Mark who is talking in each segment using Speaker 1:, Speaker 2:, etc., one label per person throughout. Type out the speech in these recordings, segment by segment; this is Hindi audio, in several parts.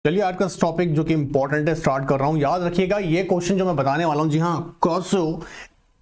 Speaker 1: चलिए आज का टॉपिक जो कि इंपॉर्टेंट है स्टार्ट कर रहा हूं। याद रखिएगा ये क्वेश्चन जो मैं बताने वाला हूं, जी हाँ, कॉसो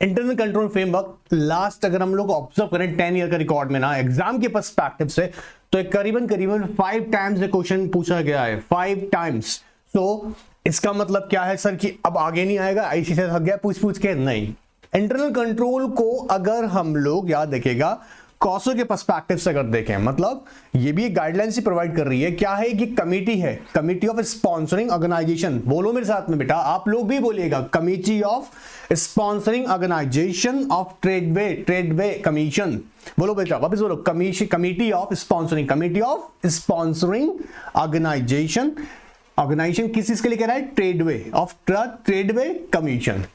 Speaker 1: इंटरनल कंट्रोल फ्रेमवर्क लास्ट अगर हम लोग ऑब्जर्व करें 10 ईयर का रिकॉर्ड में ना एग्जाम के पर्सपेक्टिव से, तो एक करीबन करीबन 5 टाइम्स ये क्वेश्चन पूछा गया है, 5 टाइम्स। तो इसका मतलब क्या है सर कि अब आगे नहीं आएगा, आईसी से थक गया पूछ के? नहीं। इंटरनल कंट्रोल को अगर हम लोग याद रखिएगा कॉसो के पर्सपेक्टिव से अगर देखें, मतलब ये भी एक गाइडलाइन से प्रोवाइड कर रही है। क्या है कि कमिटी है, कमिटी ऑफ स्पॉन्सरिंग ऑर्गेनाइजेशन। बोलो मेरे साथ में बेटा, आप लोग भी बोलिएगा, committee of sponsoring organisation of Treadway commission. बोलो बेटा वापस बोलो, committee of sponsoring, committee of sponsoring organisation. Organisation किस चीज के लिए कह रहा है? Treadway commission.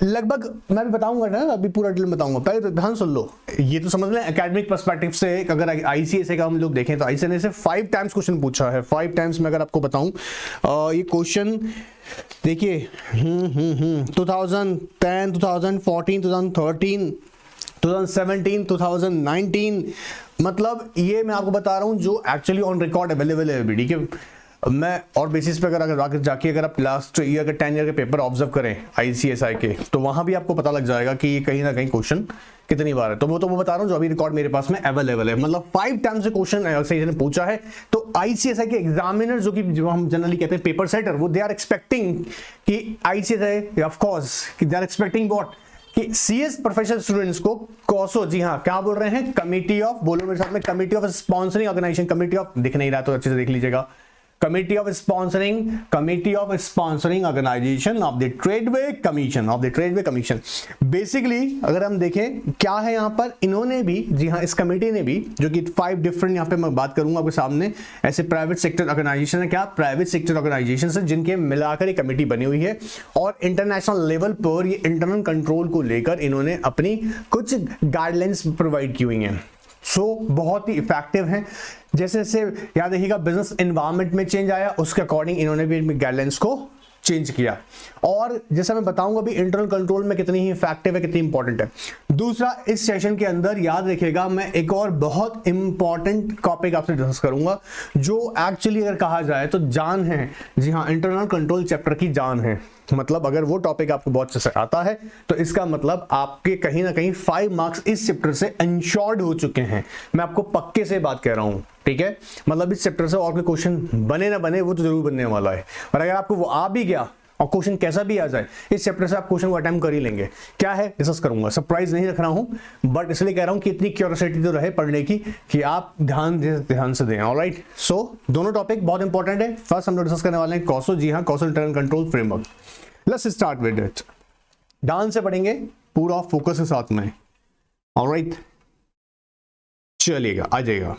Speaker 1: लगभग मैं भी बताऊंगा ना, अभी पूरा डिटेल बताऊंगा, पहले तो ध्यान सुन लो। ये तो समझ लें एकेडमिक पर्सपेक्टिव से, अगर आईसीएसए का हम लोग देखें तो आईसीएसए ने से 5 टाइम्स क्वेश्चन पूछा है। 5 टाइम्स में अगर आपको बताऊं, ये क्वेश्चन देखिए 2010, 2014, 2013, 2017, 2019, मतलब ये मैं आपको बता रहा हूं जो एक्चुअली ऑन रिकॉर्ड अवेलेबल है। ठीक है, मैं और बेसिस पे अगर जाके अगर आप लास्ट ईयर के 10 ईयर के पेपर ऑब्जर्व करें आईसीएसआई के, तो वहां भी आपको पता लग जाएगा कि ये कहीं ना कहीं क्वेश्चन कितनी बार है। तो वो बता रहा हूं जो अभी रिकॉर्ड मेरे पास में अवेलेबल है, मतलब 5 टाइम्स से क्वेश्चन सही ने पूछा है। तो आईसीएसआई के एग्जामिनर जो हम जनरली कहते हैं पेपर सेटर, वो दे आर एक्सपेक्टिंग कि ICSI of course they are expecting what कि सीएस प्रोफेशनल स्टूडेंट्स को कॉसो, जी हाँ, क्या बोल रहे हैं? कमिटी ऑफ, बोलो मेरे साथ में, committee of sponsoring organisation, committee of, दिख नहीं रहा तो अच्छे से देख लीजिएगा, committee of sponsoring organisation of the Treadway commission. Basically अगर हम देखें क्या है यहाँ पर, इन्होंने भी, जी हाँ, इस कमेटी ने भी, जो कि 5 डिफरेंट यहाँ पे मैं बात करूंगा आपके सामने, ऐसे प्राइवेट सेक्टर ऑर्गेनाइजेशन है, क्या प्राइवेट सेक्टर ऑर्गेनाइजेशन है, जिनके मिलाकर एक कमेटी बनी हुई है। और इंटरनेशनल लेवल पर ये इंटरनल कंट्रोल को लेकर इन्होंने अपनी कुछ गाइडलाइंस प्रोवाइड की हुई हैं। बहुत ही इफेक्टिव हैं। जैसे जैसे याद रखिएगा बिजनेस एनवायरनमेंट में चेंज आया, उसके अकॉर्डिंग इन्होंने भी गाइडलाइंस को चेंज किया। और जैसा मैं बताऊंगा भी इंटरनल कंट्रोल में कितनी ही इफेक्टिव है, कितनी इंपॉर्टेंट है। दूसरा, इस सेशन के अंदर याद रखिएगा मैं एक और बहुत इंपॉर्टेंट टॉपिक आपसे डिस्कस करूंगा, जो एक्चुअली अगर कहा जाए तो जान है, जी हाँ, इंटरनल कंट्रोल चैप्टर की जान है। मतलब अगर वो टॉपिक आपको बहुत अच्छे से आता है तो इसका मतलब आपके कहीं ना कहीं 5 मार्क्स इस चैप्टर से इंश्योर्ड हो चुके हैं। मैं आपको पक्के से बात कह रहा हूं, ठीक है। मतलब इस चैप्टर से और कोई क्वेश्चन बने ना बने, वो तो जरूर बनने वाला है। और अगर आपको वो आ भी गया और क्वेश्चन कैसा भी आ जाए, इस चैप्टर से आप क्वेश्चन को अटेम्प्ट कर ही लेंगे। क्या है डिस्कस करूंगा, सरप्राइज नहीं रख रहा हूं, बट इसलिए कह रहा हूं कि इतनी क्यूरियोसिटी तो रहे पढ़ने की कि आप ध्यान से दें। ऑलराइट, सो दोनों टॉपिक बहुत इंपॉर्टेंट है। फर्स्ट हम लोग डिस्कस करने वाले हैं कॉसो, जी हाँ, कॉसो internal control framework. Let's start with it. ध्यान से पढ़ेंगे, पूरा फोकस के साथ में। ऑलराइट, चलिएगा, आ जाइएगा।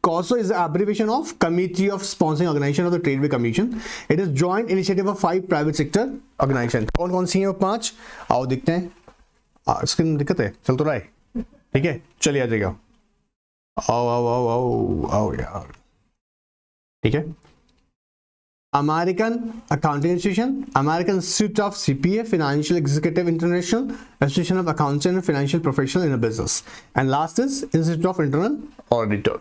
Speaker 1: COSO is the abbreviation of Committee of Sponsoring Organization of the Tradeway Commission. It is joint initiative of 5 private sector organization. कौन कौन सी हैं वो 5? आओ देखते हैं। स्क्रीन में दिक्कत है, चल तो रहा है, ठीक है, चलिए आ जाएगा। आओ आओ आओ आओ आओ यार, ठीक है। American Accounting Institution, American Institute of CPA, Financial Executive International, Association of Accountants and Financial Professionals in a Business, and last is Institute of Internal Auditor।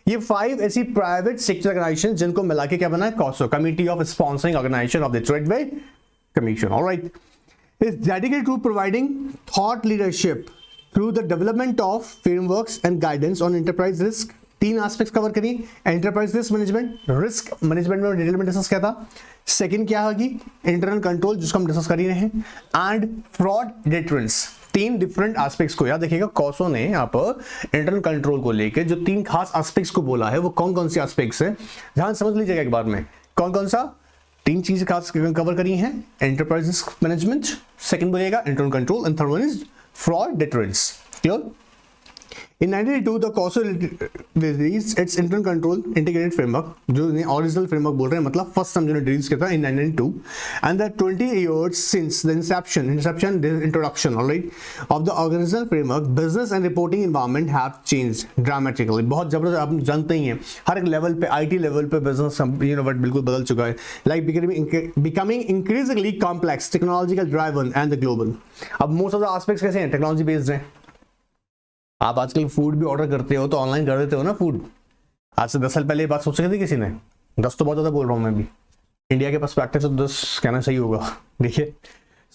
Speaker 1: ये 5 ऐसी प्राइवेट सेक्टर ऑर्गेनाइजेशन जिनको मिला के क्या बना है? COSO, committee of sponsoring organisation of the Treadway commission. All right, is dedicated to providing thought leadership through the development of frameworks and guidance on enterprise risk. 3 aspects cover करिए, enterprise risk management, risk management में डिटेल में डिस्कस किया था। सेकंड क्या होगी? इंटरनल कंट्रोल, जिसको हम डिस्कस कर ही रहे हैं, and fraud deterrence. 3 different aspects को याद रखिएगा। कॉसो ने यहाँ पर इंटरनल कंट्रोल को लेकर जो 3 खास एस्पेक्ट्स को बोला है, वो कौन कौन से एस्पेक्ट्स हैं, ध्यान समझ लीजिएगा एक बार में। कौन कौन सा? 3 चीजें खास कवर करी हैं, एंटरप्राइज रिस्क मैनेजमेंट, सेकंड बोलिएगा internal control, and third one is fraud deterrence. Clear? In 1992, the COSO released its internal control integrated framework, जो original framework बोल रहे हैं, मतलब first हम जो release किया था in 1992, and the 20 years since the introduction, alright, of the organizational framework, business and reporting environment have changed dramatically। बहुत जबरदस्त, आप जानते ही हैं, हर एक लेवल पे, IT लेवल पे business बिल्कुल बदल चुका है, like becoming increasingly complex, technological driven and the global। अब most of the aspects कैसे हैं? टेक्नोलॉजी बेस्ड हैं। आप आजकल फूड भी ऑर्डर करते हो तो ऑनलाइन कर देते हो ना फूड। आज से 10 साल पहले ये बात सोच सकी थी किसी ने? 10 तो बहुत ज़्यादा बोल रहा हूँ मैं भी, इंडिया के पर्सपेक्टिव से 10 कहना सही होगा। देखिए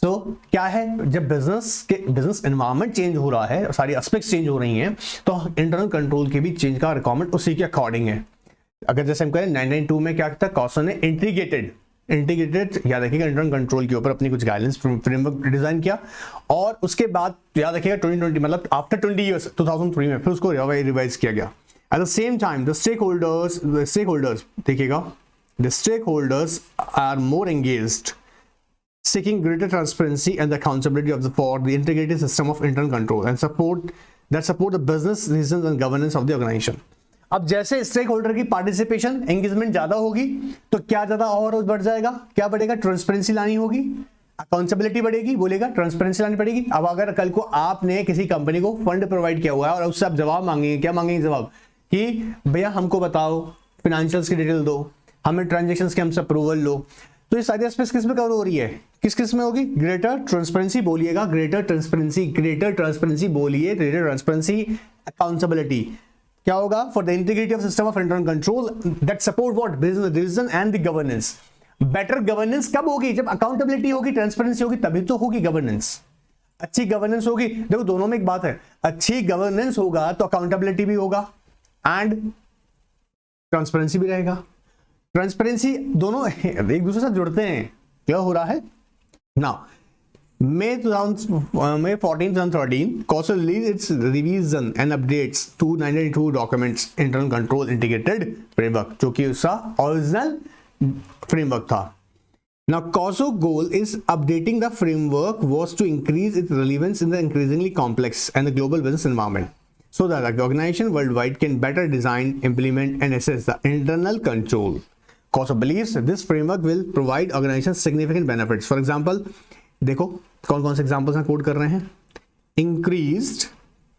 Speaker 1: सो क्या है, जब बिजनेस एनवायरनमेंट चेंज हो रहा है, सारी एस्पेक्ट्स चेंज हो रही हैं, तो इंटरनल कंट्रोल की भी चेंज का रिक्वायरमेंट उसी के अकॉर्डिंग है। अगर जैसे हम कहें 992 में क्या था, कॉसो ने इंटीग्रेटेड याद रखिएगा इंटरनल कंट्रोल के ऊपर अपनी कुछ गाइडेंस फ्रेमवर्क डिजाइन किया, और उसके बाद याद रखिएगा 2020 मतलब आफ्टर 20 ईयर्स 2003 में फिर उसको रिवाइज किया गया। At the same time the stakeholders देखिएगा, the stakeholders are more engaged, seeking greater transparency and accountability for the integrated system of internal control and support the business decisions and governance of the organization. अब जैसे स्टेक होल्डर की पार्टिसिपेशन एंगेजमेंट ज्यादा होगी तो क्या ज्यादा और बढ़ जाएगा, क्या बढ़ेगा, ट्रांसपेरेंसी लानी होगी, अकाउंटेबिलिटी बढ़ेगी, बोलेगा ट्रांसपेरेंसी लानी पड़ेगी। अब अगर कल को आपने किसी कंपनी को फंड प्रोवाइड किया हुआ है और उससे आप जवाब मांगेंगे, क्या मांगेंगे जवाब, कि भैया हमको बताओ, फाइनेंशियल्स की डिटेल दो, हमें ट्रांजेक्शन्स के हमसे अप्रूवल लो, तो ये सारी एस्पेक्ट्स किस में कवर हो रही है, किस में होगी, ग्रेटर ट्रांसपेरेंसी बोलिएगा, ग्रेटर ट्रांसपेरेंसी बोलिए, ग्रेटर ट्रांसपेरेंसी, अकाउंटेबिलिटी क्या होगा, for the integrity of system of internal control that support what, business decision and the governance. Better governance कब होगी, जब अकाउंटेबिलिटी होगी, ट्रांसपेरेंसी होगी, तभी तो होगी गवर्नेंस। अच्छी गवर्नेंस होगी, देखो दोनों में एक बात है, अच्छी गवर्नेंस होगा तो अकाउंटेबिलिटी भी होगा एंड ट्रांसपेरेंसी भी रहेगा। ट्रांसपेरेंसी दोनों एक दूसरे से जुड़ते हैं। क्या हो रहा है now, May 14, 2013, COSO released its revision and updates to 992 documents internal control integrated framework, जो कि उसका ओरिजिनल फ्रेमवर्क था। Now COSO goal is updating the framework was to increase its relevance in the increasingly complex and the global business environment, so that the organization worldwide can better design, implement and assess the internal control. COSO believes that this framework will provide organizations significant benefits. For example, देखो कौन कौन से एग्जाम्पल्स हम कोट कर रहे हैं, increased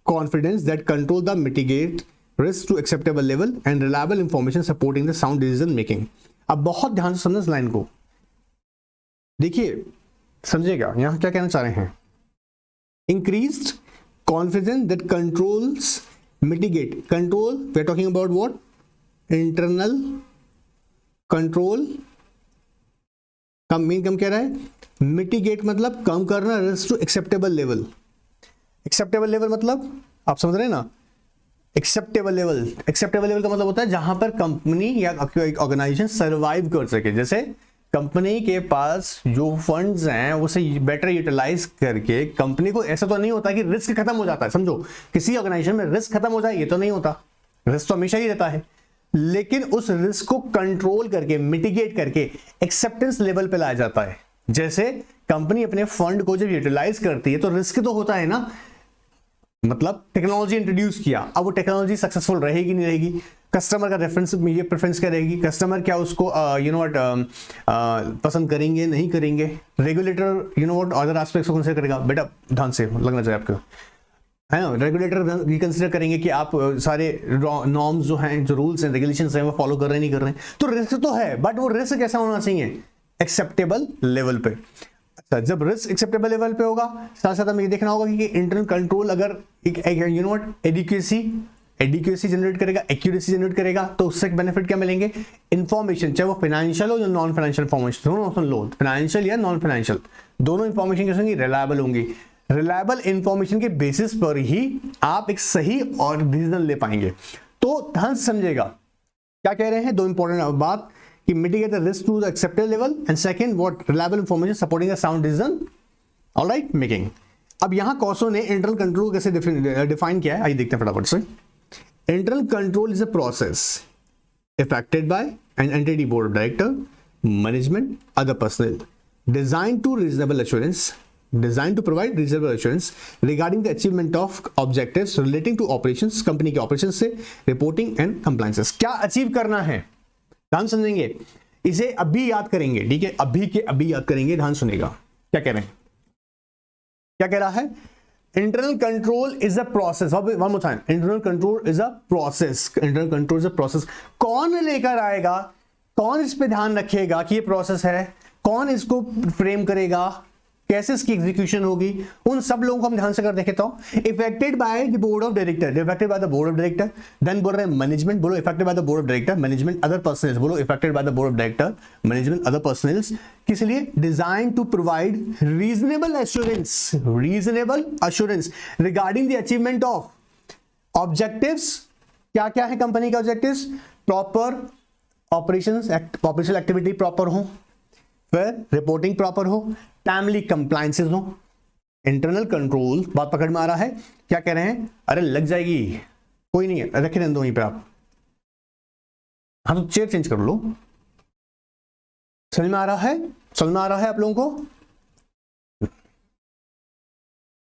Speaker 1: confidence that control the mitigate risk to acceptable level and reliable information supporting the sound decision making. अब बहुत ध्यान से समझना इस लाइन को, देखिए समझिएगा यहां क्या कहना चाह रहे हैं, increased confidence that controls mitigate, control we are talking about what, internal control का मेन कम कह रहा है, मिटिगेट मतलब कम करना, risk to acceptable level. Acceptable level मतलब आप समझ रहे हैं ना, एक्सेप्टेबल लेवल का मतलब होता है जहां पर कंपनी या ऑर्गेनाइजेशन सर्वाइव कर सके। जैसे कंपनी के पास जो फंड्स हैं उसे बेटर यूटिलाइज करके कंपनी को, ऐसा तो नहीं होता कि रिस्क खत्म हो जाता है, समझो किसी ऑर्गेनाइजेशन में रिस्क खत्म हो जाए, ये तो नहीं होता, रिस्क तो हमेशा ही रहता है, लेकिन उस रिस्क को कंट्रोल करके, मिटिगेट करके एक्सेप्टेंस लेवल पे लाया जाता है। जैसे कंपनी अपने फंड को जब यूटिलाइज करती है तो रिस्क तो होता है ना, मतलब टेक्नोलॉजी इंट्रोड्यूस किया, अब वो टेक्नोलॉजी सक्सेसफुल रहेगी नहीं रहेगी, कस्टमर का रेफरेंस ये प्रेफरेंस क्या रहेगी, कस्टमर क्या उसको पसंद करेंगे नहीं करेंगे, रेगुलेटर अदर एस्पेक्ट्स को कंसीडर करेगा, बेटा ध्यान से लगना चाहिए आपको, है ना, रेगुलेटर ये कंसीडर करेंगे कि आप सारे नॉर्म्स जो हैं, जो रूल्स हैं, रेगुलेशंस हैं वो फॉलो कर रहे हैं नहीं कर रहे हैं, तो रिस्क तो है, बट वो रिस्क कैसा होना चाहिए, एक्सेप्टेबल लेवल पे। अच्छा, जब रिस्क एक्सेप्टेबल लेवल पे होगा, साथ साथ हमें ये देखना होगा कि इंटरनल कंट्रोल अगर एडिक्वेसी जनरेट करेगा, एक्यूरेसी जनरेट करेगा, तो उससे बेनिफिट क्या मिलेंगे, इंफॉर्मेशन, चाहे वो फाइनेंशियल हो या नॉन फाइनेंशियल इंफॉर्मेशन, दोनों ऑप्शन लो, फाइनेंशियल या नॉन फाइनेंशियल, दोनों इंफॉर्मेशन कैसे होंगी, रिलायबल होंगी। रिलायबल इंफॉर्मेशन के बेसिस पर ही आप एक सही और डिसीजन ले पाएंगे। तो ध्यान से समझिएगा क्या कह रहे हैं, दो इंपॉर्टेंट बात कि mitigate the risk to the acceptable level and second what, reliable information supporting the sound decision alright making. अब यहां कॉसो ने इंटरनल कंट्रोल कैसे डिफाइन किया है, आइए देखते हैं फटाफट से। Internal control is a process effected by an entity board of director, management, other personnel, designed to provide reasonable assurance regarding the achievement of objectives relating to operations, company के operations से reporting and compliances। क्या अचीव करना है, ध्यान समझेंगे, इसे अभी याद करेंगे, ठीक है, अभी याद करेंगे, ध्यान सुनेगा क्या कह रहे हैं, क्या कह रहा है, internal control is a process, one more time, internal control is a process, internal control is a process। कौन लेकर आएगा, कौन इस पे ध्यान रखेगा कि ये प्रोसेस है, कौन इसको फ्रेम करेगा, कैसे इसकी एग्जीक्यूशन होगी, उन सब लोगों को हम ध्यान से कर देखे। तो effected by the board of director, effected by the board of director. Then बोल रहे हैं मैनेजमेंट, बोलो effected by the board of director, management other personnels, बोलो effected by the board of director, management other personnels. किस लिए? Design to provide reasonable assurance regarding the achievement of objectives. क्या क्या है कंपनी के objectives? Proper operations, operational activity proper हो, फिर रिपोर्टिंग प्रॉपर हो, टाइमली कंप्लायंसेस हो, इंटरनल कंट्रोल। बात पकड़ में आ रहा है? क्या कह रहे हैं? अरे लग जाएगी, कोई नहीं है, रखे रहने दो वहीं पे आप। हाँ तो चेयर चेंज कर लो। समझ में आ रहा है? समझ में आ रहा है आप लोगों को?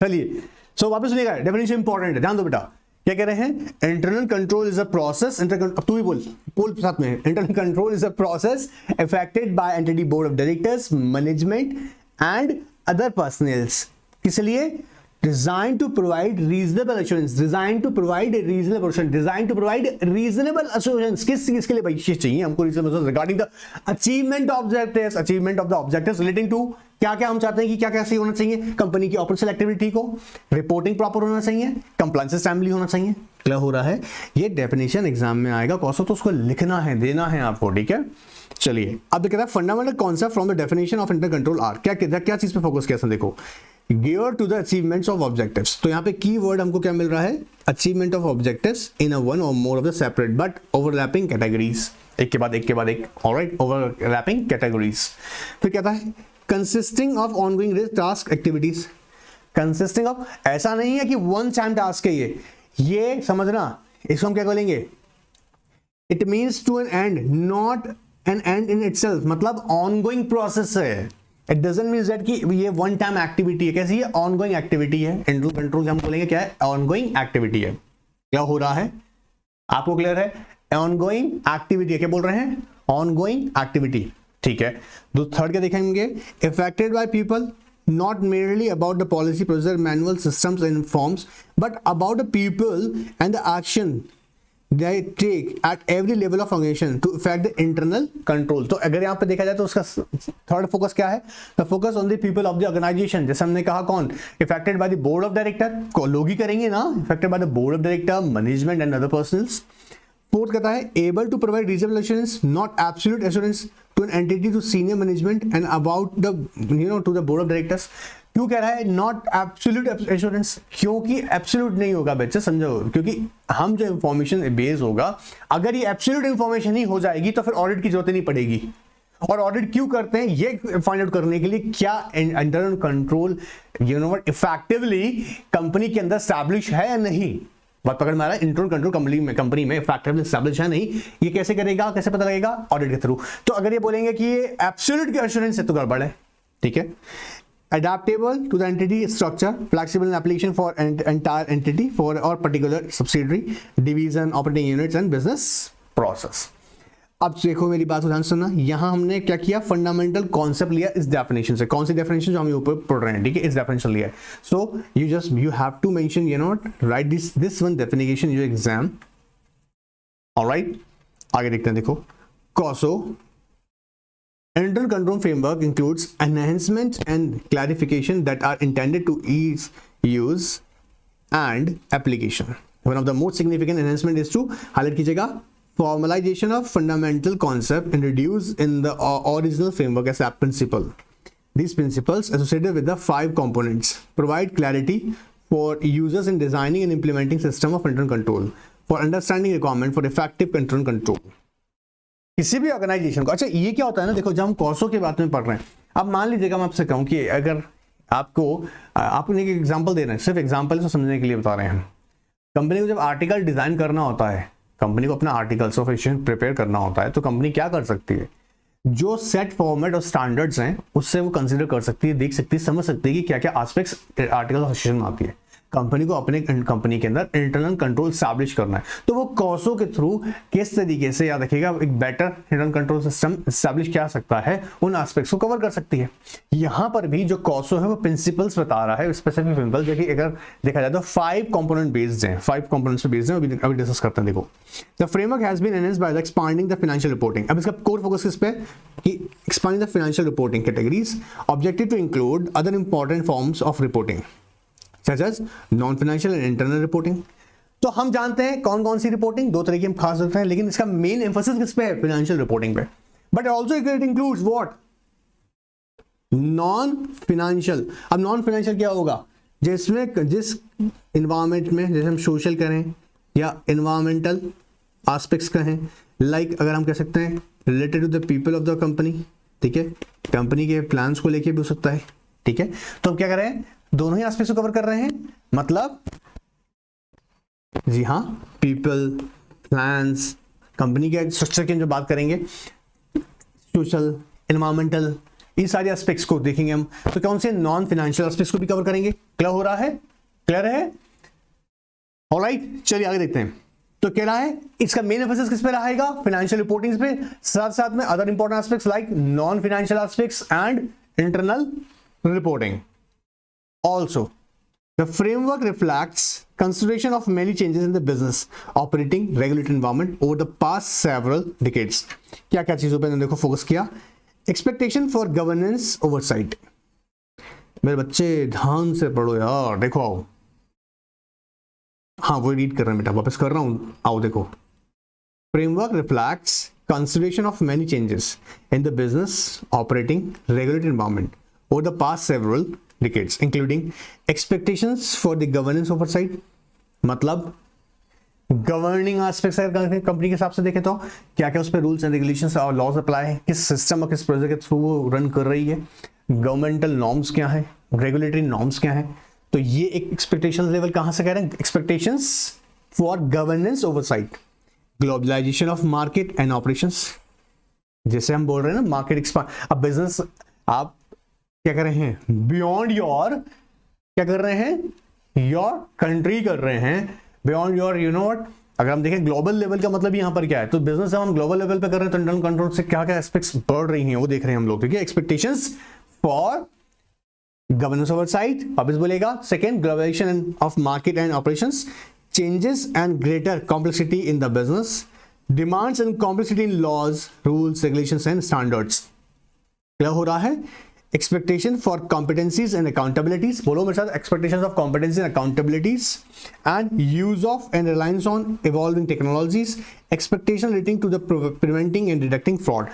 Speaker 1: चलिए सो वापस सुनिएगा, डेफिनेशन इंपॉर्टेंट है, ध्यान दो बेटा। क्या कह रहे हैं? Internal control is a process, तू ही बोल साथ में। Internal control is a process effected by entity board of directors, management and other personnels. किस लिए? Design to provide reasonable assurance, design to provide reasonable assurance, design to provide reasonable assurance. किसके लिए भाई ये चाहिए हमको? Reasonable regarding the achievement of objectives, achievement of the objectives relating to क्या क्या हम चाहते हैं कि क्या क्या सही होना चाहिए कंपनी की ऑपरेशनल एक्टिविटी को, रिपोर्टिंग प्रॉपर होना चाहिए, कंप्लायंसेस टाइमली होना चाहिए। क्लियर हो रहा है? ये डेफिनेशन एग्जाम में आएगा कौसो, तो उसको लिखना है, देना है आपको, ठीक है। चलिए अब कहता है fundamental concept from the definition of internal control are. क्या चीज पे फोकस किया? देखो, gear to the achievements of objectives. तो यहाँ पे की वर्ड हमको क्या मिल रहा है? Achievement of objectives in a one or more of the separate but overlapping categories. एक के बाद एक, ऑलराइट, ओवरलैपिंग कैटेगरीज। फिर कहता है consisting of ongoing task activities. Consisting of, ऐसा नहीं है कि वन टाइम टास्क है ये समझना। इसको हम क्या बोलेंगे? It means to an end, not an end in itself, मतलब ऑनगोइंग प्रोसेस है। इट डजंट मीन दैट कि ये वन टाइम एक्टिविटी है। कैसी है? ऑनगोइंग एक्टिविटी है। इंटरनल कंट्रोल हम बोलेंगे क्या है? ऑनगोइंग एक्टिविटी है। क्या हो रहा है? आपको क्लियर है? ऑनगोइंग एक्टिविटी है। क्या बोल रहे हैं? ऑनगोइंग एक्टिविटी, ठीक है। तो थर्ड क्या देखेंगे? Affected by people, not merely about the policy, procedure, manual, systems and forms, but about the people and the action they take at every level of organization to affect the internal control। तो अगर यहाँ पे देखा जाए तो उसका थर्ड फोकस क्या है? The focus on the people of the organisation. जैसे हमने कहा कौन? Effected by the board of director, को लोग ही करेंगे ना, effected by the board of director, management and other personnels. Fourth कहता है able to provide reasonable assurance, not absolute assurance to an entity, to senior management and about the to the board of directors। क्यों कह रहा है नॉट एब्सोल्यूट एश्योरेंस? क्योंकि एब्सोल्यूट नहीं होगा बच्चे, समझो, क्योंकि हम जो इंफॉर्मेशन बेस होगा, अगर ये एब्सोल्यूट इंफॉर्मेशन ही हो जाएगी तो फिर ऑडिट की जरूरत नहीं पड़ेगी। और ऑडिट क्यों करते हैं? ये फाइंड आउट करने के लिए क्या इंटरनल कंट्रोल इफेक्टिवली कंपनी के अंदर एस्टैब्लिश है या नहीं। बात पकड़ में आ रहा है? इंटरनल कंट्रोल कंपनी में इफेक्टिवली एस्टैब्लिश है नहीं, ये कैसे करेगा, कैसे पता लगेगा? ऑडिट के थ्रू। तो अगर ये बोलेंगे कि ये एब्सोल्यूट की एश्योरेंस है तो गड़बड़ है, ठीक है। adaptable to the entity structure, flexible in application for entire entity for or particular subsidiary, division, operating units and business process। अब देखो मेरी बात को ध्यान सुनना, यहां हमने क्या किया? फंडामेंटल कॉन्सेप्ट लिया इस डेफिनेशन से। कौन सी डेफिनेशन? जो हम ऊपर पढ़ रहे हैं, ठीक है, इस डेफिनेशन लिया है। So you have to mention, right this one definition in your exam, alright. आगे देखते हैं, देखो, COSO internal control framework includes enhancement and clarification that are intended to ease use and application. One of the most significant enhancement is to highlight कीजिएगा formalization of fundamental concept introduced in the original framework as a principle. These principles associated with the 5 components provide clarity for users in designing and implementing system of internal control, for understanding requirement for effective internal control. किसी भी ऑर्गेनाइजेशन को, अच्छा ये क्या होता है ना, देखो जब हम कॉसो के बारे में पढ़ रहे हैं, अब मान लीजिएगा मैं आपसे कहूँ कि अगर आपने एक एग्जांपल दे रहे हैं, सिर्फ एग्जांपल से समझने के लिए बता रहे हैं हम। कंपनी को जब आर्टिकल डिजाइन करना होता है, कंपनी को अपना आर्टिकल्स ऑफ एसोसिएशन प्रिपेयर करना होता है, तो कंपनी क्या कर सकती है? जो सेट फॉर्मेट और स्टैंडर्ड्स हैं उससे वो कंसिडर कर सकती है, देख सकती है, समझ सकती है कि क्या क्या एस्पेक्ट्स आर्टिकल ऑफ एसोसिएशन में आती है। कंपनी को अपने कंपनी के अंदर इंटरनल कंट्रोल स्टैब्लिश करना है, तो वो कॉसो के थ्रू किस तरीके से, याद रखिएगा, एक better internal control system establish किया सकता है, उन एस्पेक्ट्स को कवर कर सकती है। यहां पर भी जो कॉसो है वो प्रिंसिपल्स बता रहा है, स्पेसिफिक प्रिंसिपल, जो कि अगर देखा जाए तो 5 कंपोनेंट बेस्ड हैं, 5 कंपोनेंट्स पे बेस्ड हैं, अभी डिस्कस करते हैं। देखो, the framework has been enhanced by the expanding the financial reporting. अब इसका कोर फोकस किस पे कि expanding the financial reporting categories, objective to include other important forms of reporting such as non-financial and internal reporting। तो हम जानते हैं कौन कौन सी रिपोर्टिंग, 2 तरीके हम खास सकते हैं, लेकिन इसका मेन एम्फोसिस किस पे है, फाइनेंशियल रिपोर्टिंग पे। But also it includes what, non financial. अब नॉन फाइनेंशियल क्या होगा, जिसमें जिस इन्वायरमेंट में, जैसे हम सोशल करें या इन्वायरमेंटल एस्पेक्ट्स कहें, लाइक अगर हम कह सकते हैं related to the people of the company, ठीक है, कंपनी के प्लान्स को लेके भी हो सकता है, ठीक है। तो हम क्या कर रहे हैं, दोनों ही एस्पेक्ट्स को कवर कर रहे हैं, मतलब जी हाँ, पीपल, प्लान्स, कंपनी के स्ट्रक्चर की जो बात करेंगे, सोशल, एनवायरमेंटल, इन सारे एस्पेक्ट्स को देखेंगे हम। तो कौन से नॉन फाइनेंशियल एस्पेक्ट्स को भी कवर करेंगे। क्लियर हो रहा है, क्लियर है, ऑलराइट। चलिए आगे देखते हैं। तो कह रहा है इसका मेन एम्फेसिस किस पे रहेगा, फाइनेंशियल रिपोर्टिंग पे, साथ साथ में other important aspects like non financial aspects and internal reporting. Also, the framework reflects consideration of many changes in the business operating regulatory environment over the past several decades। क्या क्या चीजों पे देखो फोकस किया, एक्सपेक्टेशन फॉर गवर्नेंस ओवरसाइट। मेरे बच्चे ध्यान से पढ़ो यार, देखो आओ, हाँ वो रीड कर रहे हैं बेटा, वापस कर रहा हूं, आओ देखो। Framework reflects consideration of many changes in the business operating regulatory environment over the past several decades, including expectations for the governance oversight। मतलब गवर्निंग एस्पेक्ट्स है कंपनी के हिसाब से देखें तो क्या क्या उस पर रूल्स एंड रेगुलेशंस और लॉज अप्लाई है, किस सिस्टम और किस प्रोजेक्ट के थ्रू वो रन कर रही है, गवर्नमेंटल नॉर्म्स क्या है, रेगुलेटरी नॉर्म्स क्या है। तो ये एक एक्सपेक्टेशन लेवल कहां से कह रहे हैं, expectations for governance oversight, globalisation of market and operations, जैसे हम बोल रहे हैं ना मार्केट एक्सपांड। अब बिजनेस आप क्या कर रहे हैं, बियॉन्ड योर, क्या कर रहे हैं, योर कंट्री कर रहे हैं, beyond your, you know what. अगर हम देखें ग्लोबल लेवल का मतलब यहाँ पर क्या है, तो बिजनेस जब हम ग्लोबल लेवल पे कर रहे हैं तो इंटरनल कंट्रोल से क्या क्या एस्पेक्ट्स बढ़ रही हैं वो देख रहे हैं हम लोग, ठीक है। एक्सपेक्टेशंस फॉर गवर्नेंस ओवरसाइट, वापस बोलेगा, second globalisation of market and operations, changes and greater complexity in the business, demands and complexity in laws, rules, regulations and standards. क्या हो रहा है, expectation for competencies and accountabilities, बोलो मेरे साथ, expectations of competencies and accountabilities and use of and reliance on evolving technologies, expectation relating to the preventing and detecting fraud।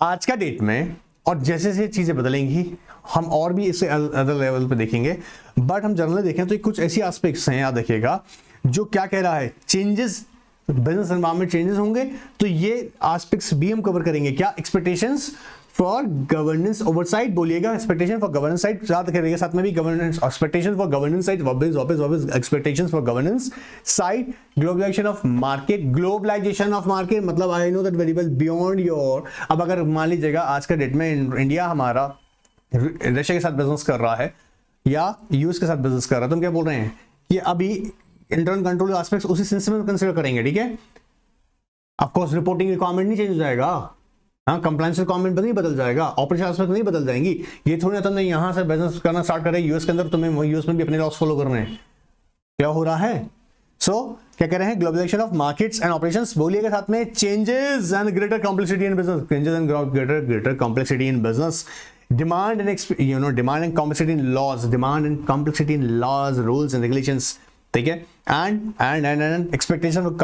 Speaker 1: आज का डेट में और जैसे जैसे चीजें बदलेंगी हम और भी इसे अदर लेवल पे देखेंगे, बट हम जनरली देखें तो कुछ ऐसी एस्पेक्ट्स हैं, याद रखिएगा, जो क्या कह रहा है, चेंजेस, बिजनेस एनवायरनमेंट चेंजेस होंगे तो ये एस्पेक्ट्स भी हम कवर करेंगे। क्या, एक्सपेक्टेशंस फॉर गवर्नेंस ओवरसाइट, बोलिएगा एक्सपेक्टेशन फॉर गवर्नेंस साइड, साथ करिएगा साथ में भी governance, expectation for governance side, वापस expectations for governance side, globalisation of market, globalisation of market मतलब I know that very well, beyond your. अब अगर मान लीजिएगा आज का डेट में इंडिया हमारा रशिया के साथ बिजनेस कर रहा है या यूएस के साथ बिजनेस कर रहा है, तो हम क्या बोल रहे हैं कि अभी इंटरनल कंट्रोल एस्पेक्ट्स उसी सेंस में कंसीडर करेंगे, ठीक है। ऑफ कोर्स रिपोर्टिंग रिक्वायरमेंट नहीं चेंज हो जाएगा, हाँ, कंप्लायंस रिक्वायरमेंट नहीं बदल जाएगा, ऑपरेशन एस्पेक्ट नहीं बदल जाएंगी। ये थोड़ी ना तुमने यहाँ से बिजनेस करना स्टार्ट करे यूएस के अंदर, तुम्हें यूएस में भी अपने लॉस फॉलो करने हैं। क्या हो रहा है, क्या कह रहे हैं, globalisation of markets and operations, बोलिएगा साथ में, changes and greater complexity in business, changes and greater complexity in business, demand and complexity in laws, demand and complexity in laws, rules and regulations, ठीक है, and expectation of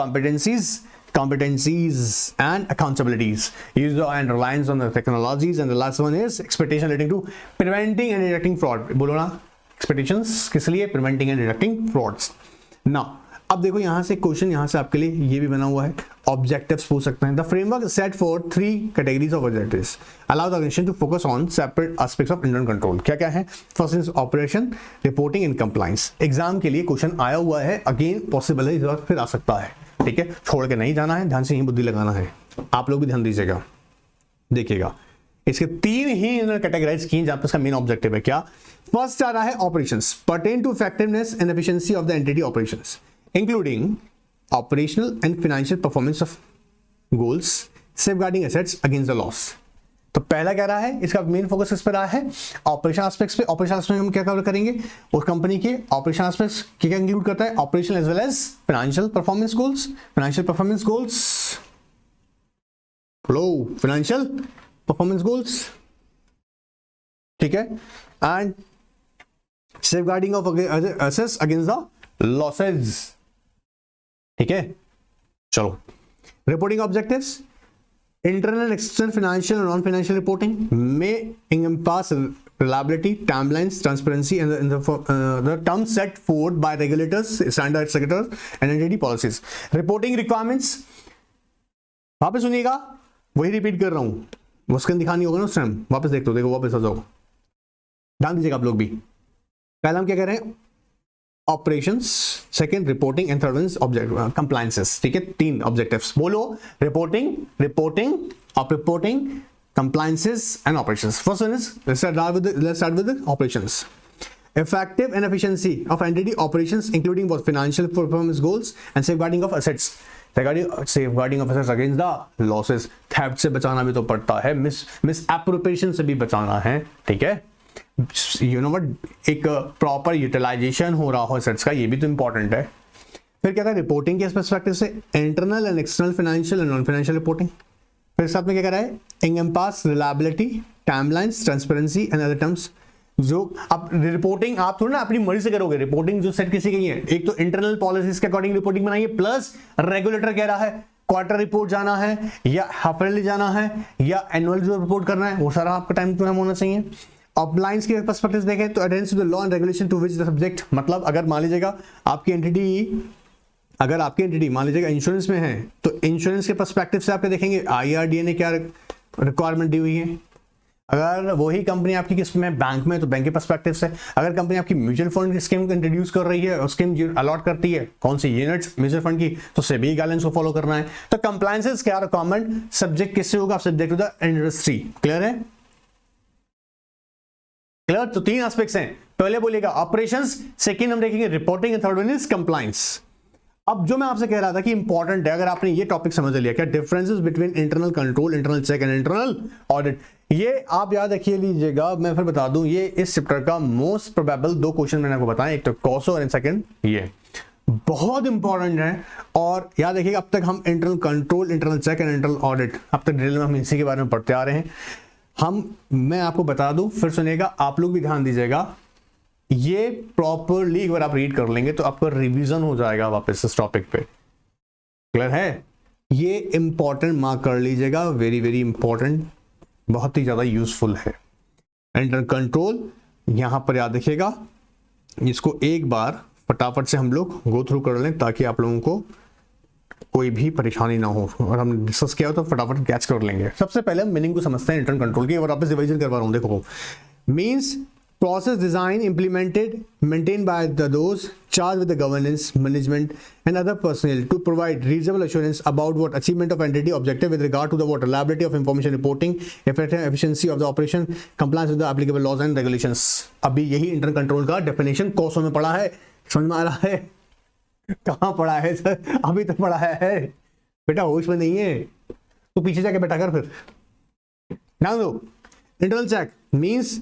Speaker 1: competencies and accountabilities, use and reliance on the technologies, and the last one is expectation relating to preventing and detecting fraud। बोलो ना, expectations किस लिए, preventing and detecting frauds। now अब देखो यहाँ से क्वेश्चन, यहाँ से आपके लिए ये भी बना हुआ है, ऑब्जेक्टिव्स पूछ सकते हैं। The framework set for 3 categories of objectives, allow the organisation to focus on separate aspects of internal control. क्या क्या है, first is operation, reporting and compliance. Exam के लिए क्वेश्चन आया हुआ है, अगेन पॉसिबल है, इस बार फिर आ सकता है, ठीक है, छोड़ के नहीं जाना है, ध्यान से ही बुद्धि लगाना है। आप लोग भी ध्यान दीजिएगा, देखिएगा इसके 3 ही इन्होंने कैटेगराइज किए जहां पर इसका मेन ऑब्जेक्टिव है। क्या? फर्स्ट आ रहा है operations pertain to effectiveness and efficiency of the entity operations including operational and financial performance of goals safeguarding assets against the loss. तो पहला क्या रहा है, इसका मेन फोकस किस पे रहा है? ऑपरेशन एस्पेक्ट्स पे। ऑपरेशन एस्पेक्ट हम क्या कवर करेंगे? उस कंपनी के ऑपरेशन एस्पेक्ट्स क्या इंक्लूड करता है? Operation as well as financial performance goals. Financial performance goals, financial performance goals, ठीक है, and safeguarding of assets against the losses, ठीक है। चलो, reporting objectives, internal and external financial and non-financial reporting may encompass reliability, timelines, transparency, and the terms set forth by regulators, standard sectors, and entity policies. Reporting requirements, वापस सुनिएगा, वही रिपीट कर रहा हूँ, वो स्क्रीन दिखानी होगा ना उस टाइम, वापस देखते हो, देखो वापस आ जाओ, ध्यान दीजिएगा आप लोग भी। पहला हम क्या कह रहे हैं? Operations, second reporting and third one object compliances, ठीक है। 3 ऑब्जेक्टिव्स बोलो, reporting, reporting, compliances and operations. First one is let's start with the operations. Effective and efficiency of entity operations including both financial performance goals and safeguarding of assets. Safeguarding of assets against the losses. Theft से बचाना भी तो पड़ता है, मिस एप्रोप्रिएशन से भी बचाना है, ठीक है। यू नो व्हाट, एक प्रॉपर यूटिलाइजेशन हो रहा हो एसेट्स का, ये भी तो इंपॉर्टेंट है। फिर क्या था? रिपोर्टिंग के पर्सपेक्टिव से internal and external financial and non financial reporting. फिर साथ में क्या कह रहा है? Encompass reliability, timeliness, transparency and other terms. जो अब रिपोर्टिंग आप थोड़ा ना अपनी मर्जी से करोगे, रिपोर्टिंग जो सेट किसी की है, एक तो इंटरनल पॉलिसीज के अकॉर्डिंग रिपोर्टिंग बनाइए, प्लस रेगुलेटर कह रहा है क्वार्टर रिपोर्ट जाना है या हाफ ईयरली जाना है या एनुअल जो रिपोर्ट करना है, वो सारा आपका टाइम टू टाइम होना चाहिए। अपलाइंस के पर्सपेक्टिव देखें तो adherence to the law and regulation to which the subject, मतलब अगर मान लीजिएगा आपकी एंटिटी मान लीजिएगा इंश्योरेंस में है, तो इंश्योरेंस के पर्सपेक्टिव से आप क्या देखेंगे? IRDA ने क्या रिक्वायरमेंट दी हुई है। अगर वही कंपनी आपकी किस में, बैंक में, तो बैंक के पर्सपेक्टिव से। अगर कंपनी आपकी म्यूचुअल फंड की स्कीम इंट्रोड्यूस कर रही है और स्कीम अलॉट करती है कौन सी यूनिट्स म्यूचुअल फंड की, तो सेबी गाइडलाइंस को फॉलो करना है। तो कंप्लायंसेस क्या रिक्वायरमेंट सब्जेक्ट किससे होगा? Subject to the industry. Clear है? क्लियर? तो 3 एस्पेक्ट्स हैं। पहले बोलिएगा ऑपरेशंस, सेकंड हम देखेंगे reporting, and third one is compliance. अब जो मैं आपसे कह रहा था कि इंपॉर्टेंट है, अगर आपने ये टॉपिक समझ लिया, क्या differences between internal control, internal check and internal audit, ये आप याद रखिए लीजिएगा। मैं फिर बता दूं, ये इस चैप्टर का मोस्ट प्रोबेबल 2 क्वेश्चन मैंने आपको बताया, एक तो कॉसो और सेकंड ये बहुत इंपॉर्टेंट है। और याद रखिएगा, अब तक हम internal control, internal check and internal audit, अब तक डिटेल में हम इसी के बारे में पढ़ते आ रहे हैं। मैं आपको बता दूं, फिर सुनिएगा, आप लोग भी ध्यान दीजिएगा, ये प्रॉपरली एक बार आप रीड कर लेंगे तो आपका रिवीजन हो जाएगा वापस इस टॉपिक पे। क्लियर है? ये इंपॉर्टेंट मार्क कर लीजिएगा, वेरी वेरी इंपॉर्टेंट, बहुत ही ज्यादा यूजफुल है। इंटरनल कंट्रोल यहां पर याद रखिएगा, इसको एक बार फटाफट से हम लोग गो थ्रू कर लें ताकि आप लोगों को कोई भी परेशानी ना हो, और हमने डिस्कस किया तो फटाफट कैच कर लेंगे। सबसे पहले हम मीनिंग को समझते हैं इंटरनल कंट्रोल की, और वापस रिवीजन करवा रहा हूं। देखो, means process design implemented, maintained by those charged with the governance, management and other personnel to provide reasonable assurance about what achievement of entity objective with regard to the what reliability of information reporting, efficiency of the operation, compliance with the applicable laws and regulations. अभी यही इंटरनल कंट्रोल का डेफिनेशन कोर्सों में पढ़ा है, समझ में आ रहा है? कहाँ पढ़ा है सर? अभी तक पढ़ा है बेटा, होश में नहीं है तो पीछे जाके बैठा कर। फिर ध्यान दो, internal check means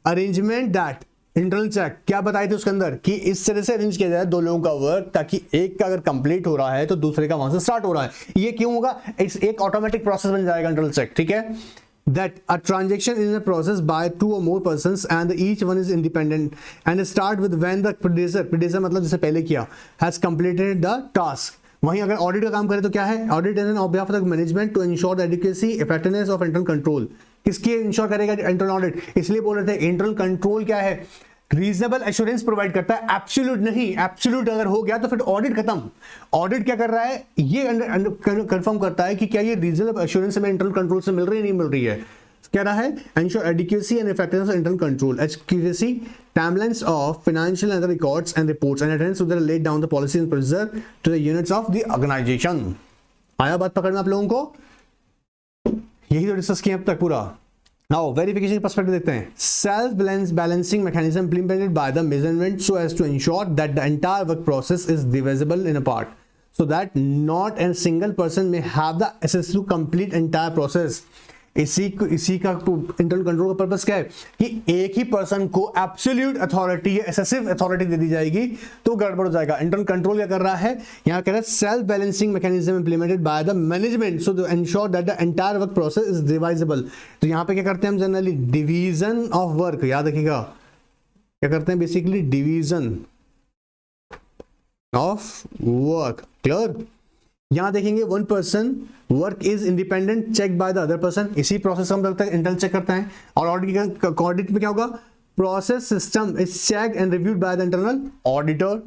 Speaker 1: arrangement that, internal check क्या बताए थे उसके अंदर कि इस तरह से अरेंज किया जाए 2 लोगों का वर्क, ताकि एक का अगर कंप्लीट हो रहा है तो दूसरे का वहां से स्टार्ट हो रहा है। ये क्यों होगा? एक ऑटोमेटिक प्रोसेस बन जाएगा इंटरनल चेक, ठीक है। that a transaction is a process by 2 or more persons and each one is independent and start with when the predecessor मतलब जिसे पहले किया has completed the task। वहीं अगर ऑडिट का काम करें तो क्या है? Audit is on behalf of the management to ensure the adequacy effectiveness of internal control. किसकी इंश्योर करेगा? Internal audit. इसलिए बोल रहे थे इंटरनल कंट्रोल क्या है? रीजनेबल एश्योरेंस प्रोवाइड करता है, एब्सोल्यूट नहीं। एब्सोल्यूट अगर हो गया तो फिर ऑडिट खत्म। ऑडिट क्या कर रहा है? ये कंफर्म करता है कि क्या ये रीजनेबल एश्योरेंस में इंटरनल कंट्रोल से मिल रही है, नहीं मिल रही है। क्या रहा है? Ensure adequacy and effectiveness of internal control, accuracy, timelines of financial and records and reports and attendance to the let down the policy and procedure to the units of the organisation. आया बात पकड़ में आप लोगों को? यही तो डिस्कस किया अब तक पूरा। नाउ वेरिफिकेशन पर्सपेक्टिव देखते हैं. Self balancing mechanism implemented by the measurement so as to ensure that the entire work process is divisible in a part so that not a single person may have the access to complete entire process. इसी का इंटरनल कंट्रोल का पर्पस क्या है कि एक ही पर्सन को एब्सोल्यूट अथॉरिटी या एक्सेसिव अथॉरिटी दे दी जाएगी तो गड़बड़ हो जाएगा. इंटरनल कंट्रोल क्या कर रहा है यहाँ, कह रहा है self balancing mechanism implemented by the management so to ensure that the entire work process is divisible. तो यहाँ पे क्या करते हैं हम जनरली, डिवीजन ऑफ वर्क. याद रखिएगा क्या करते हैं, basically division of work. Clear. यहां देखेंगे one person work is independent check by the other person. इसी प्रोसेस हम करते हैं, इंटरनल चेक करते हैं. और ऑडिट में क्या होगा, process system is check and reviewed by the internal auditor.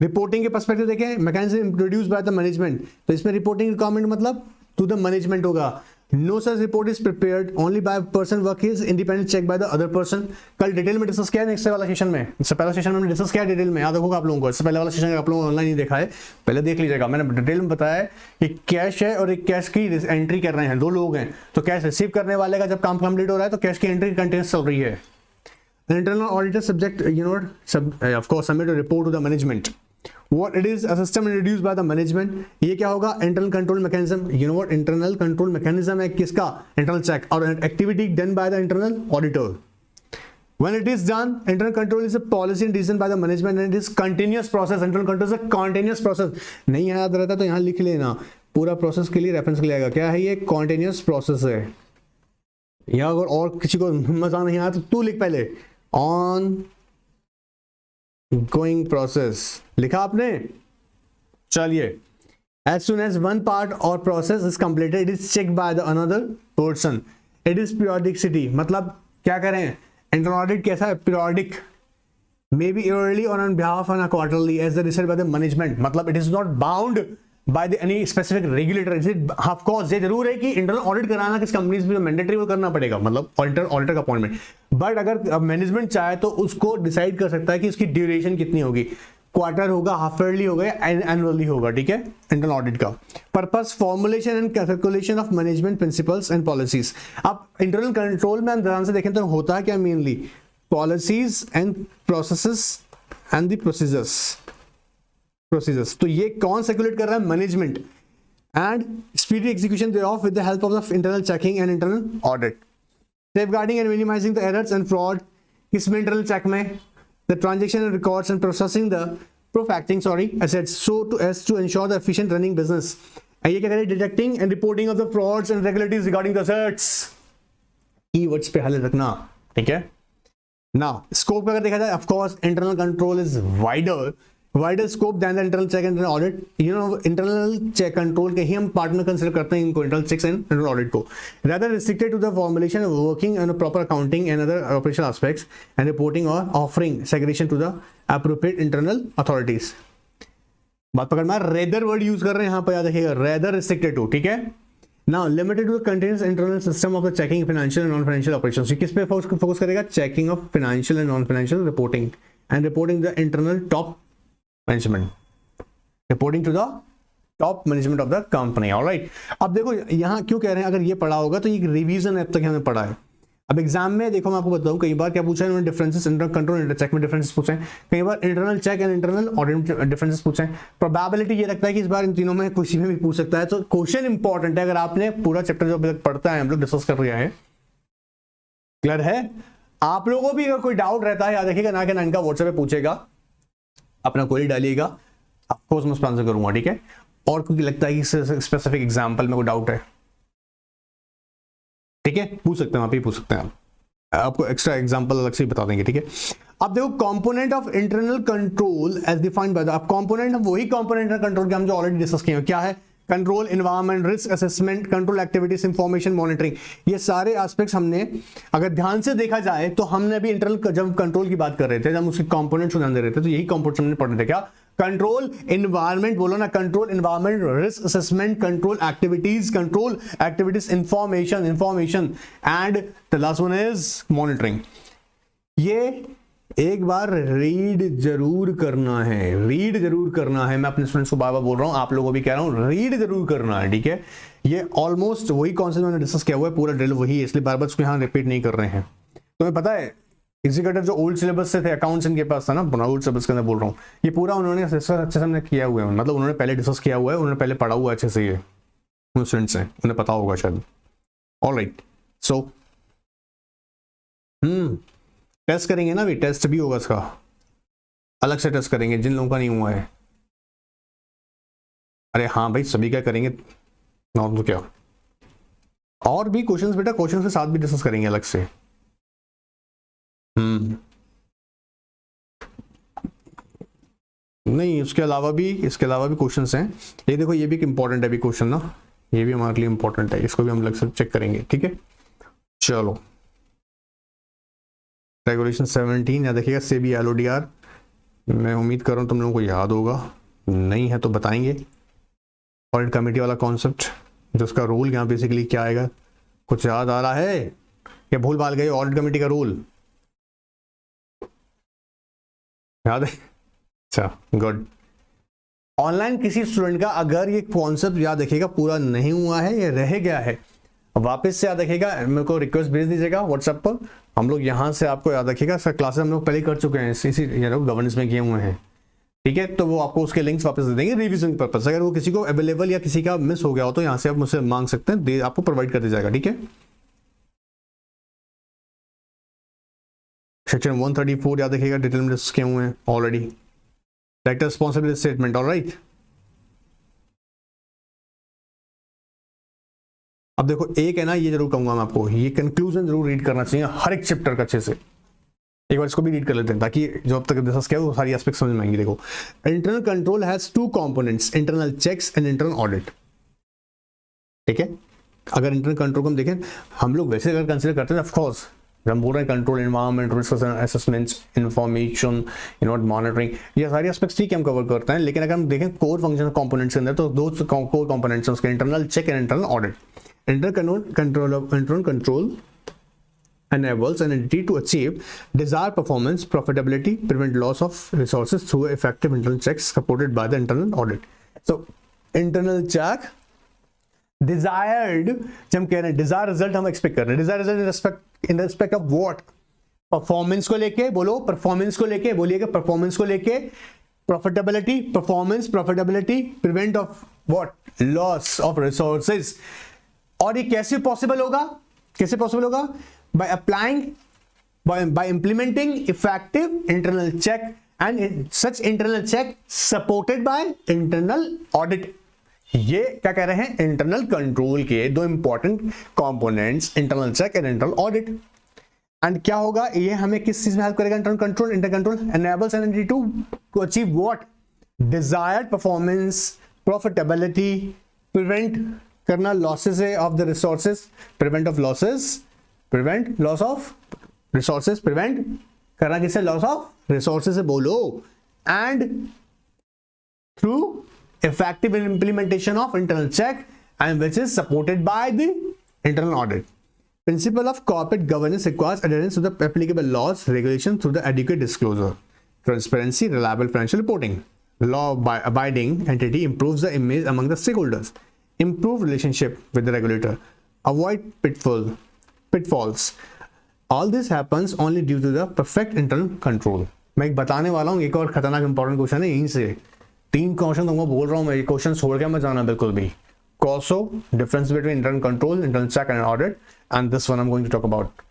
Speaker 1: Reporting के पर्सपेक्टिव देखें, mechanism introduce by the management. तो इसमें रिपोर्टिंग रिक्वायरमेंट मतलब टू द मैनेजमेंट होगा. No such report is prepared only by person work is independent check by the other person. कल डिटेल में डिस्कस किया है नेक्स्ट वाला सेशन में. इससे पहला सेशन में हमने डिस्कस किया डिटेल में, याद रखोगा आप लोगों को. इससे पहले वाला सेशन आप लोगों को ऑनलाइन ही देखा है, पहले देख लीजिएगा. मैंने डिटेल में बताया है कि कैश है और एक कैश की एंट्री कर रहे हैं, दो लोग हैं. तो कैश रिसीव करने वाले का जब काम कंप्लीट हो रहा है तो कैश की एंट्री कंटिन्यूस चल रही है. Internal auditor subject of course submit report to the management. What it is, a system introduced by the management. ये क्या होगा, internal control mechanism. You know what internal control mechanism है किसका, internal check और activity done by the internal auditor. When it is done, internal control is a policy and decision by the management and it is continuous process. Internal control is a continuous process. नहीं याद रहता तो यहाँ लिख लेना, पूरा प्रोसेस के लिए रेफरेंस के लिए आएगा. क्या है ये, continuous process है. या अगर और किसी को मजा नहीं आया तो तू लिख पहले, on गोइंग प्रोसेस लिखा आपने. चलिए, as soon as one part or process is completed it is check by the another person. It is periodicity, मतलब क्या करें, इंटरनल ऑडिट कैसा है, periodic, may be yearly or on behalf on quarterly as the decided by the management. मतलब it is not bound by the any specific regulator. Of course ये जरूर है कि इंटरनल ऑडिट कराना किस कंपनीज में मैंडेटरी वो करना पड़ेगा, मतलब ऑडिटर का अपॉइंटमेंट. बट अगर मैनेजमेंट चाहे तो उसको डिसाइड कर सकता है कि इसकी ड्यूरेशन कितनी होगी, क्वार्टर होगा, हाफ ईयरली होगा या एनुअली होगा. ठीक है, इंटरनल ऑडिट का purpose formulation and calculation of management principles and policies. अब इंटरनल कंट्रोल में हम ध्यान से देखें तो होता है क्या, mainly policies and processes and the procedures. तो ये कौन सर्कुलेट कर रहा है, management. And speedy execution thereof with the help of the internal checking and internal audit. Safeguarding and minimising the errors and fraud. किसमें, इंटरनल चेक में. The transaction and records and processing the protecting assets so to as to ensure the efficient running business. ये क्या करें, detecting and reporting of the frauds and regulatories regarding the assets. Keywords पे ख्याल रखना. ठीक है. नाउ स्कोप अगर देखा जाए, of course internal control is wider scope than the internal check and internal audit. You know, internal check control के ही हम पार्ट में कंसिडर करते हैं इनको, internal checks and internal audit को. Rather restricted to the formulation of working and proper accounting and other operational aspects and reporting or offering segregation to the appropriate internal authorities. बात पकड़ में, rather word यूज कर रहे हैं यहाँ पर, याद रखिएगा, rather restricted to. ठीक है. Now limited to the continuous internal system of the checking financial and non-financial operations. किस पे फोकस करेगा, checking of financial and non-financial reporting and reporting the internal top management, reporting to the top management of the company. Alright. अब देखो यहाँ क्यों कह रहे हैं, अगर ये पढ़ा होगा तो ये रिवीजन अब तक हमें पढ़ा है. अब एग्जाम में देखो मैं आपको बताऊं, कई बार क्या पूछा है इन्होंने, differences internal control inter check में डिफरेंसेस पूछे हैं. कई बार internal check and internal audit differences पूछे हैं. प्रोबेबिलिटी ये रखता है कि इस बार इन तीनों में किसी में भी पूछ सकता है. तो क्वेश्चन इंपॉर्टेंट है. अगर आपने पूरा चैप्टर जो अभी तक पढ़ता है, हम लोग डिस्कस कर रहे हैं, क्लियर है. आप लोगों को भी अगर कोई डाउट रहता है, याद रखिएगा, ना कि ना इनका व्हाट्सएप पे पूछेगा, अपना क्वेरी डालिएगा, ऑफकोर्स मैं उसका आंसर करूंगा. ठीक है. और क्योंकि लगता है कि स्पेसिफिक एग्जांपल में कोई डाउट है, ठीक है, पूछ सकते हैं, आप ही पूछ सकते हैं. आपको एक्स्ट्रा एग्जांपल अलग से ही बता देंगे. ठीक है. अब देखो component of internal control as defined by the, अब कंपोनेंट, वही कंपोनेंट कंट्रोल के हम जो ऑलरेडी डिस्कस किए हैं, क्या है, control environment, risk assessment, control activities, information monitoring. ये सारे एस्पेक्ट्स हमने अगर ध्यान से देखा जाए तो हमने अभी इंटरनल जब कंट्रोल की बात कर रहे थे, जब उसके कंपोनेंट्स को ध्यान दे रहे थे, तो यही कंपोनेंट्स हमने पढ़े थे. क्या, कंट्रोल एनवायरनमेंट, बोलो ना, control environment, risk assessment, control activities, information and the last one is monitoring. ये एक बार रीड जरूर करना है, रीड जरूर करना है. मैं अपने स्टूडेंट्स को बार बार बोल रहा हूं, आप लोगों को भी कह रहा हूं, रीड जरूर करना है. ठीक है. ये ऑलमोस्ट वही कॉन्सेप्ट मैंने डिस्कस किया हुआ है, पूरा ड्रिल वही है, इसलिए बार बार उसको यहाँ रिपीट नहीं कर रहे हैं। तुम्हें पता है एग्जीक्यूटिव जो ओल्ड सिलेबस से थे, अकाउंट्स इनके पास था ना, ओल्ड सिलेबस के अंदर बोल रहा हूँ, ये पूरा उन्होंने अच्छे से हमने किया हुआ है, मतलब उन्होंने पहले डिस्कस किया हुआ है, उन्होंने पहले पढ़ा हुआ है अच्छे से, ये स्टूडेंट्स हैं, उन्हें पता होगा शायद। ऑलराइट, सो टेस्ट करेंगे ना, भी टेस्ट भी होगा इसका, अलग से टेस्ट करेंगे जिन लोगों का नहीं हुआ है। अरे हाँ भाई, सभी क्या करेंगे ना, तो क्या और भी क्वेश्चंस बेटा, क्वेश्चंस के साथ भी डिस्कस करेंगे अलग से। नहीं, इसके अलावा भी क्वेश्चंस हैं। ये देखो, ये भी इंपॉर्टेंट है भी क्वेश्चन ना, ये भी हमारे लिए इंपॉर्टेंट है, इसको भी हम अलग से चेक करेंगे, ठीक है। चलो, रेगुलेशन 17 या देखिएगा सेबी LODR, मैं उम्मीद कर रहा हूँ तुम लोगों को याद होगा, नहीं है तो बताएंगे। ऑडिट कमेटी वाला कॉन्सेप्ट, जो उसका रूल यहाँ बेसिकली क्या आएगा, कुछ याद आ रहा है या भूल भाल गए? ऑडिट कमेटी का रूल याद है? अच्छा, गुड। ऑनलाइन किसी स्टूडेंट का अगर ये कॉन्सेप्ट याद रखिएगा पूरा नहीं हुआ है या रह गया है, वापस से याद रखिएगा, मेरे को रिक्वेस्ट भेज दीजिएगा व्हाट्सएप पर, हम लोग यहाँ से आपको याद रखिएगा। सर क्लासेस हम लोग पहले कर चुके हैं, इसी गवर्नेंस में किए हुए हैं, ठीक है। तो वो आपको उसके लिंक्स वापस दे देंगे रिवीजन पर्पस। अगर वो किसी को अवेलेबल या किसी का मिस हो गया हो तो यहाँ से आप मुझसे मांग सकते हैं, आपको प्रोवाइड कर दिया जाएगा, ठीक है। सेक्शन 134 याद रखिएगा, डिटेल में डिस्कस किए हुए हैं already. Director responsibility statement, alright. अब देखो, एक है ना, ये जरूर कहूंगा मैं आपको, ये कंक्लूजन जरूर रीड करना चाहिए हर एक चैप्टर का अच्छे से। एक बार इसको भी रीड कर लेते हैं ताकि जो अब तक डिस्कस किया वो सारी एस्पेक्ट समझ में आएंगी। देखो, internal control has two components, internal checks and internal audit, ठीक है। अगर इंटरनल कंट्रोल को हम देखें, हम लोग वैसे अगर कंसिडर करते हैं, ऑफ कोर्स हम बोल रहे हैं control environment, risk assessments, information, monitoring, ये सारी एस्पेक्ट्स ठीक है हम कवर करते हैं। लेकिन अगर हम देखें कोर फंक्शन कंपोनेंट्स के अंदर, तो दो कोर कंपोनेंट्स हैं उसके, internal check and internal audit. Internal control enables an entity to achieve desired performance, profitability, prevent loss of resources through effective internal checks supported by the internal audit. So, internal check, desired, जब हम कह रहे हैं desired result हम expect कर रहे हैं, desired result in respect of what? Performance को लेके बोलो, performance को लेके बोलिएगा, performance को लेके, profitability, performance, profitability, prevent of what? Loss of resources. और ये कैसे पॉसिबल होगा? कैसे पॉसिबल होगा? By applying, by implementing effective internal check and such internal check supported by internal audit. ये क्या कह रहे हैं? इंटरनल कंट्रोल के दो important components, internal check and internal audit. And क्या होगा? ये हमें किस चीज में हेल्प करेगा? Internal control, internal control enables an entity to achieve what? Desired performance, profitability, prevent करना losses of the resources, prevent of losses, prevent loss of resources, prevent करना किससे? loss of resources से बोलो, and through effective implementation of internal check and which is supported by the internal audit. Principle of corporate governance requires adherence to the applicable laws, regulations through the adequate disclosure, transparency, reliable financial reporting. Law-abiding entity improves the image among the stakeholders. Improve relationship with the regulator, avoid pitfalls. All this happens only due to the perfect internal control. मैं एक बताने वाला हूँ, एक और खतरनाक इंपॉर्टेंट क्वेश्चन है यहीं से। 3 क्वेश्चन तुमको बोल रहा हूँ मैं, ये क्वेश्चन छोड़ के मत जाना बिल्कुल भी। COSO, difference between internal control, internal check and audit, and this one I'm going to talk about.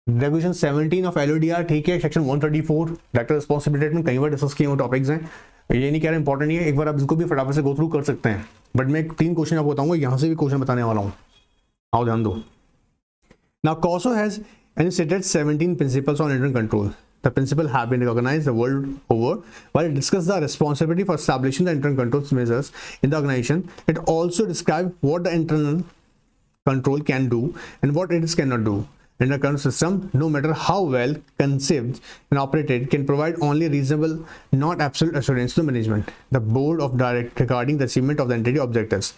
Speaker 1: Regulation 17 of LODR, ठीक है, सेक्शन 134, डायरेक्टर रिस्पॉन्सिबिलिटी में कई बार डिस्कस किए हुए टॉपिक्स हैं, ये नहीं कह रहा इंपॉर्टेंट नहीं है, एक बार आप इसको भी फटाफट से गो थ्रू कर सकते हैं। बट मैं 3 क्वेश्चन आपको बताऊंगा, यहाँ से भी क्वेश्चन बताने वाला हूँ, आओ ध्यान दो। Now COSO has enunciated 17 principles on internal control. The principles have been recognized the world over. While it discusses the responsibility for establishing the internal control measures in the organization, it also describes what the internal control can do and what it cannot do. Internal control system, no matter how well conceived and operated, can provide only reasonable, not absolute assurance to management, the board of directors regarding the achievement of the entity objectives.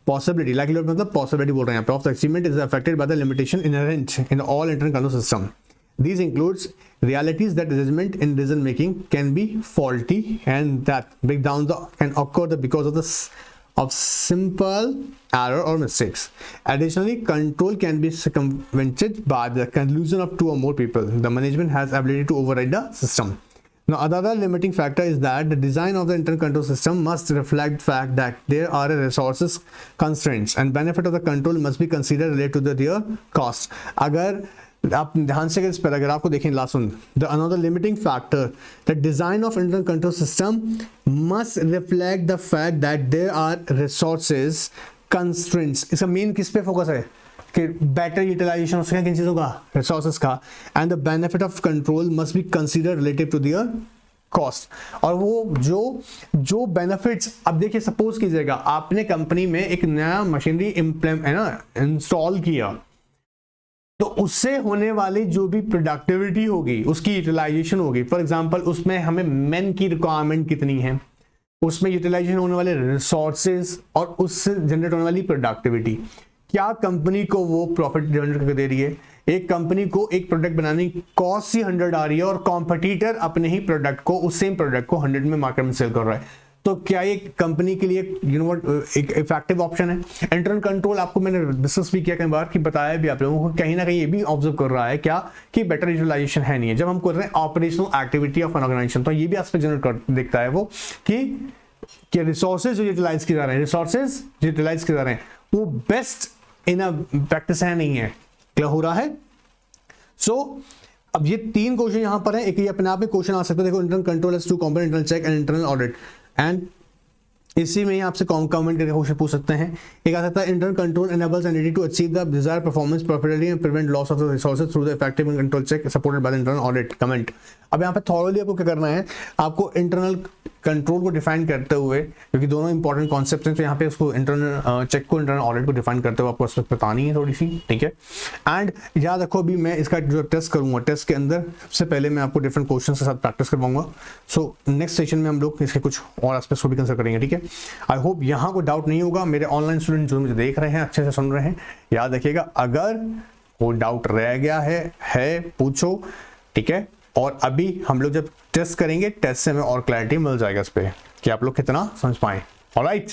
Speaker 1: Possibility, likelihood मतलब possibility बोल रहे हैं यहाँ पे, of the achievement is affected by the limitation inherent in all internal control system. These includes realities that judgment in decision making can be faulty and that breakdowns can occur because of the of simple error or mistakes. Additionally, control can be circumvented by the collusion of two or more people. The management has ability to override the system. Now, another limiting factor is that the design of the internal control system must reflect the fact that there are resources constraints and benefit of the control must be considered related to their cost. अगर आप ध्यान से इस पैराग्राफ को देखें last one, the another limiting factor the design of internal control system must reflect the fact that there are resources constraints. इसका मेन किस पे फोकस है कि बेटर यूटिलाइजेशन हो सके किन चीज़ों का, रिसोर्सेज का, and the benefit of control must be consider relative to their cost. और वो जो बेनिफिट्स, अब देखिए सपोज कीजिएगा आपने कंपनी में एक नया मशीनरी इंस्टॉल किया, तो उससे होने वाली जो भी प्रोडक्टिविटी होगी उसकी यूटिलाइजेशन होगी. फॉर एग्जांपल उसमें हमें मेन की रिक्वायरमेंट कितनी है, उसमें यूटिलाइजेशन होने वाले रिसोर्सेज और उससे जनरेट होने वाली प्रोडक्टिविटी, क्या कंपनी को वो प्रॉफिट जनरेट करके दे रही है. एक कंपनी को एक प्रोडक्ट बनाने की कॉस्ट ही 100 आ रही है और कॉम्पिटिटर अपने ही प्रोडक्ट को, उस सेम प्रोडक्ट को 100 में मार्केट में सेल कर रहा है, तो क्या ये कंपनी के लिए एक इफेक्टिव ऑप्शन है. इंटरनल कंट्रोल आपको मैंने डिस्कस भी किया कई बार कि बताया भी आप लोगों को, कहीं ना कहीं ये भी ऑब्जर्व कर रहा है क्या कि बेटर यूटिलाइजेशन है नहीं है. जब हम कर रहे हैं operational activity of an organisation, तो ये भी एस्पेक्ट जनरेट कर देखता है वो कि रिसोर्सेज जो यूटिलाइज किए जा रहे हैं, रिसोर्सेज यूटिलाइज किए जा रहे हैं वो बेस्ट इन अ प्रैक्टिस है नहीं है. क्या हो रहा है. सो अब ये 3 क्वेश्चन यहां पर है. एक ये अपने आप में क्वेश्चन आ सकता है, देखो internal control has two component, internal check and internal audit. And इसी में ही आपसे कमेंट करके क्वेश्चन पूछ सकते हैं. एक आ सकता है internal control enables an entity to achieve the desired performance profitably and prevent loss of the resources through the effective and control check supported by the internal audit. Comment. अब यहाँ पे थॉरली आपको क्या करना है, आपको इंटरनल कंट्रोल को डिफाइन करते हुए, क्योंकि दोनों इंपॉर्टेंट कॉन्सेप्ट हैं, तो यहाँ पे उसको इंटरनल चेक को इंटरनल ऑडिट को डिफाइन करते हुए आपको एस्पेक्ट बतानी है थोड़ी सी, ठीक है. एंड याद रखो अभी मैं इसका जो टेस्ट करूंगा, टेस्ट के अंदर सबसे पहले मैं आपको डिफरेंट क्वेश्चन के साथ प्रैक्टिस करवाऊंगा. सो नेक्स्ट सेशन में हम लोग इसके कुछ और एस्पेक्ट्स को भी कंसिडर करेंगे, ठीक है. आई होप यहाँ कोई डाउट नहीं होगा. मेरे ऑनलाइन स्टूडेंट जो मुझे देख रहे हैं, अच्छे से सुन रहे हैं, याद रखिएगा अगर कोई डाउट रह गया है पूछो, ठीक है. और अभी हम लोग जब टेस्ट करेंगे, टेस्ट से हमें और क्लैरिटी मिल जाएगा इस पे कि आप लोग कितना समझ पाए. ऑलराइट.